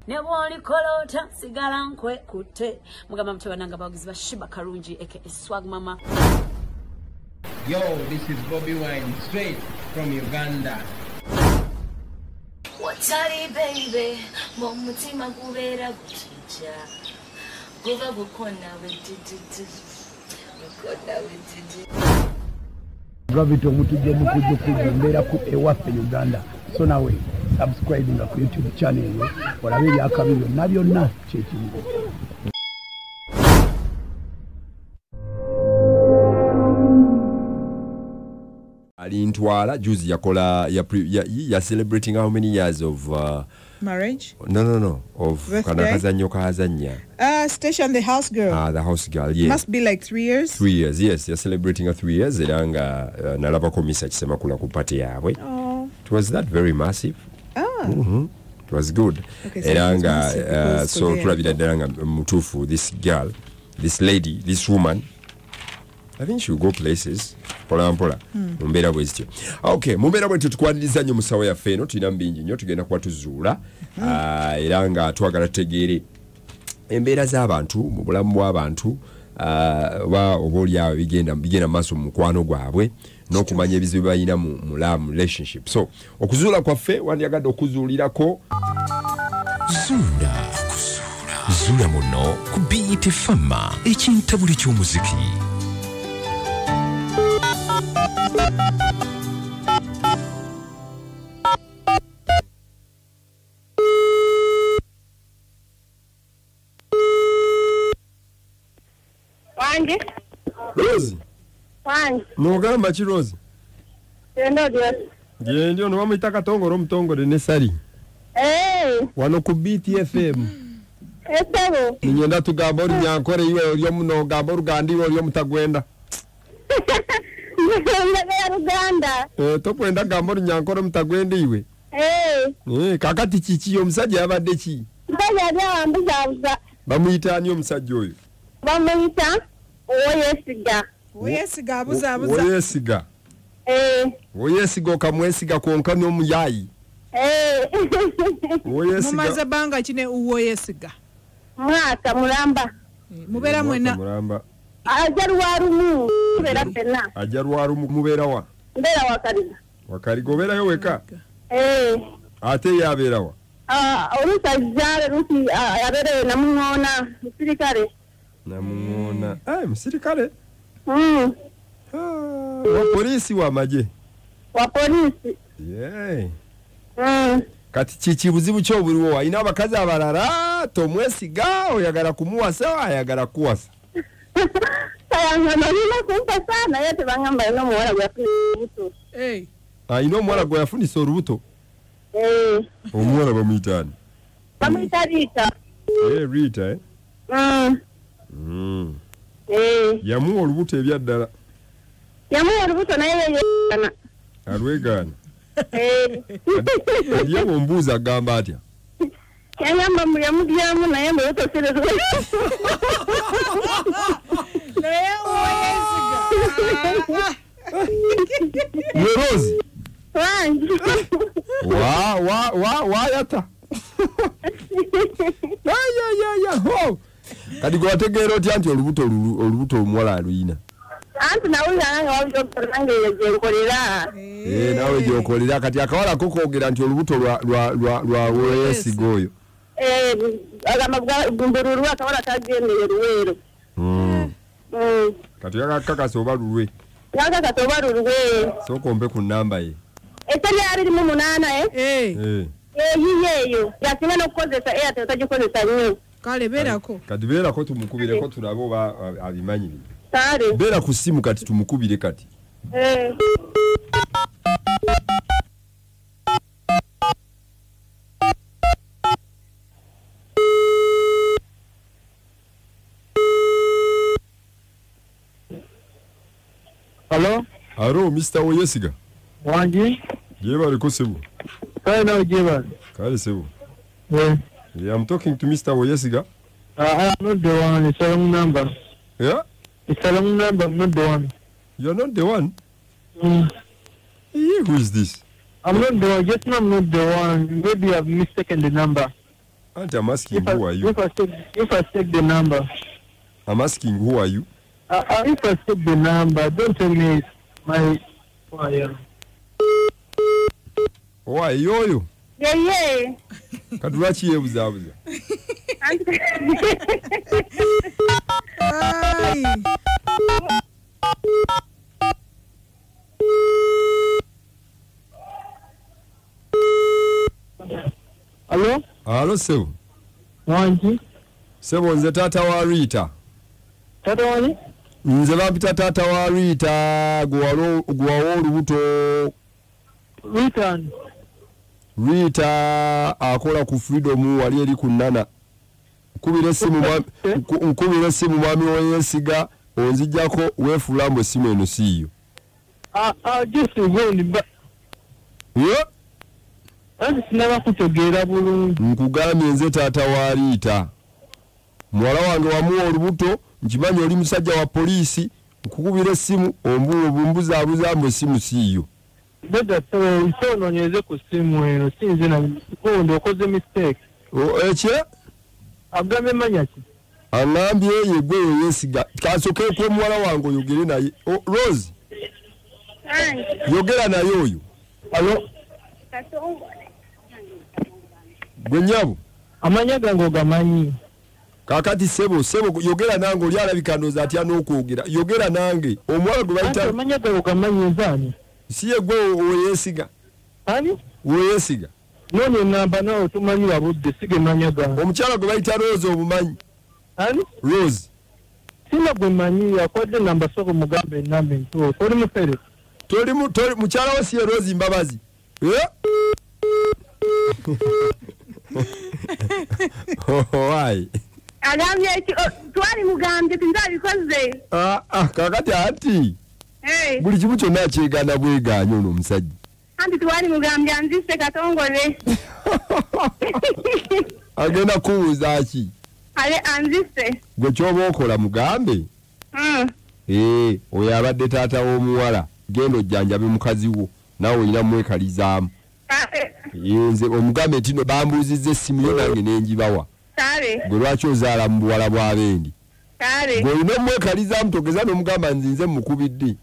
Nebwoli kolota sigala nkwe kutte mugamba mutabananga bagizi ba Shiba Karungi aka Swag Mama. Yo, this is Bobby Wine straight from Uganda. What's up, baby? Mumutima kubera kuchicha. Kuva gukona wetiti. Gukona wetiti. Gravity omutuje mukuje kumbera ku ewaffe Uganda. So nawe subscribing ku YouTube channel yo olabe byakabiro nabyonna kyekiriwo. Alintwala juzi yakola ya celebrating how many years of marriage? No. Of kanakazanyo kahazanya. Station the house girl. The house girl, yeah. Must be like 3 years. 3 years, yes. You're celebrating 3 years. Eranga nalaba komisa kisema kula kupate yawe. Oh. It was that very massive. It was good. Okay, Eranga so tulabira deranga mutufu this girl, this lady, this woman. I think she will go places. Mpola. Mumbera bwezityo. Okay, mumbera bwe tukwaniriza nnyo musawo ya feno tulina mbingi nnyo tugenda kwa tuzuula. Era nga twagala tegeere embeera z'abantu mu bulamu bw'abantu obooli awo bigenda maaso mu mukwano gwabwe n'okumanya ebizibu balina mu relationship. So okuzuula kwaffe wandyagadde okuzuulirako Zuula muno ku BET FM ekintabuli ky'omuziki. Wange? Rose. Wange. Nogamba ki Rose? Ndio no wamuyita Katongoro omutongole ne Sali. Wano ku BET FM. Esebo. Ninyenda tugamba oli Nyankore iwe oli omuno gamba Ruganda iwe oli omutagwenda. Ruganda. Tokwenda gamba oli Nyankore omutagwenda iwe. Kakati kiki omusajja yabadde ki? Mbaja bambuza. Bamuyita ani omusajja oyo? Bamuyita Oyesiga. Oyesiga abuza. Oyesiga. Oyesiga okamwesiga konka n'omuyayi. Oyesiga. Mumaze banga kine Oyesiga. Mwaka mulamba. Mubera mwena. Mulamba. Ajarwarumu kubera pena. Ajarwarumu mubera wa? Mbera wakariga. Wakariga obera yo weka? Ate yabera wa? Olusajja rusi abere namungona musirikale. Namungona. Musirikale? Wa polisi wa maje? Wa polisi. Kati kiki buzibu kyo buliwo ayina abakazi abalala tomwesiga oyagala kumuwasa ayagala kuwasa. Sayanga nalina kumpa sana yete bangamba ino muwala gwa funuto. Ino muwala gwa yafunisa olubuto. Omuwala bamuyitani. Bamuyita Rita. Rita yamuwa olubuto ebyaddala. Yamuwa olubuto naye yeekana. Alwegaana. Kadiye bombuuza agamba atya? Yangamba muyamudyamu naye mbuto serezwe. Naye Oyesiga. Rose. Wayata. Ho. Kadi gwategeera otya nti olubuto omuwala aluyina? Anti nawulira nga wabyo nange yejenkolera. Nawe gyokolera kati akawala kokwogera nti olubuto lwa Oyesiga oyo. Agamba gumbururu akawala kagendeye luweero. Kati yakakakasa oba lulwe. Yakakasa oba lulwe. Sokombe ku namba ye. Etali 28. Yiyeyo. Yasinga n'okukozesa Airtel tagikozesa nnyo. Kale beerako. Kati beerako tumukubireko tulabe oba abimanyi bino. Kale. Beera ku simu kati tumukubire kati. Hello, Mr. Oyesiga. Wangi? Jeba ko sebo. No, Jeba. Kale sebo. Yeah, I'm talking to Mr. Oyesiga. I'm not the one, it's a wrong number. Yeah? It's a wrong number, I'm not the one. You're not the one? Who is this? I'm not the one, just now I'm not the one. Maybe I've mistaken the number. Auntie, I'm asking who are you? If I take the number. I'm asking who are you? If I take the number, don't tell me it's my fire. Why, yo? Yeah. Kadurachi yebuzabuza. Hello? Hello, Sebo. Wanji? Sebo, nze tata wa Rita. Tata wani? Nze bampita tata wa Rita, guwawo olubuto. Rita akola ku Freedom wali eri ku Nana. Nkubira essimu mwami w'Yesiga onzijjako weefulambo essimu eno siiyo. Just one, but... Yeah? Sinaba kutegeera bulungi. Nkugambye nze taata wa Rita. Muwala wange wamuwa olubuto, nkimanyi oli musajja wa poliisi, nkukubira essimu ombuzaabuzaambu essimu siiyo. Beda nsononyeze ku ssimu eno sinze na kondo okoze mistake. Ekye? Agambye manya ki? Angambye ye gwe Yesiga. Kasooke ku muwala wange oyogere naye. Rose. Yogera naye oyo. Alo? Gwe nnyabo. Amanya gange ogamanyi. Kakati Sebo yogera nange oli alabika ndowooza atya n'okwogera. Yogera nange. Omuwala gwe bayita. Amanya gange ogamanyi nzaani. Si ye gwe Yesiga. Ani? Yesiga. Noni enamba nawe tumanyi wabudde sige manya gange. Omukyala gwe bayita Rose obumanyi. Ani? Rose. Sina gwe manyi yakwadde namba soko mugambe enamba entuufu. Oli mufere. Toli mukyala we si ye Rose Mbabazi. Why? Agambye twali mugambye tinzabikoze. Kakati ati. Buli kimu kyonna akyegaana bwegaanya ono omusajja. Anti twali mugambye anzise Katongole. Agenda kubuuza ki? Ale anzise. Gwe ky'oba okola mugambe? Oyo abadde taata w'omuwala. Genda ojjanjabe mukazi wo. Naawe olina mwekalizaamu. Nze omugambe nti no bambuuzizza essimu yo nange n'engibawa. Gwe lwaki ozaala mu buwala bw'abendi? Gwe olina omwekalizaamu togeza n'omugamba nzinze mukubidde.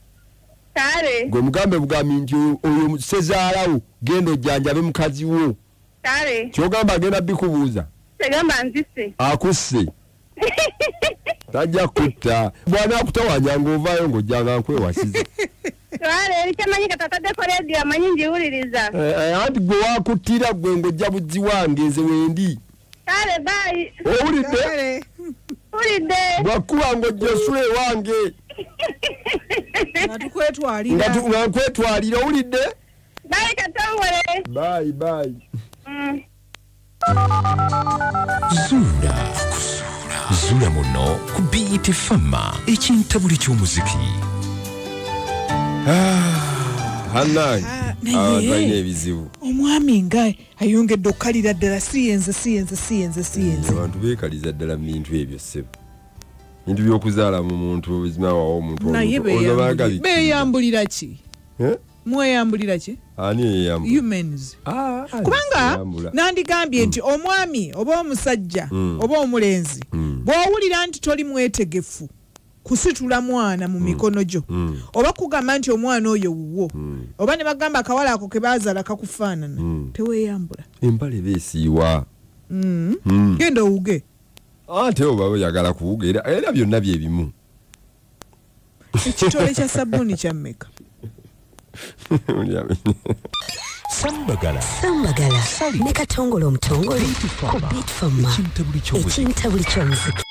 Gwe mugambe bugambi nti oyo sezaalawo genda ojjanjabe mukazi wo. Ky'ogamba agenda bikubuuza? Tegamba nzise. Akusse. Tajja kutta. Bw'anaakutawanya ng'ovaayo ng'ojjanga nkwewasiza. Twale ekimanyi katataddeko leediyo amanyi njiwuliriza. Anti gwe waakuttira gwe ng'ojja buzzi wange nze wendi. Kale bayi. Owulidde? Owulidde. Bw'akkuba ng'ojja osula ewange. Nga nkwetwalira owulidde? Bayi Katongole. Bayi. Zuula muno ku BET Fama ekintabuli ky'omuziki. Hannange abantu balina ebizibu. Omwami nga ayongedde okkalira ddala siyenze. Abantu beekaliza ddala mu bintu ebyo ssebo. Bintu by'okuzaala mu muntu bizima wawo omuntu naye beeyambulira ki? Mweyambulira ki? Ani eyambula? Humans. Kubanga nandigambye nti omwami oba omusajja oba omulenzi bw'owulira nti toli mwetegefu kusitula mwana mu mikono gyo oba kugamba nti omwana oyo wuwo oba ne bagamba akawala ako ke baazaala kakufaanana teweeyambula. Empale beesiiwa. Genda owuge. Ate oba oyagala kuwuga era byonna bye bimu. Ekitole kya sabbuuni kya mmeka? Sambagala ne Katongole omutongole ku BET Fama ekintabuli ky'omuziki.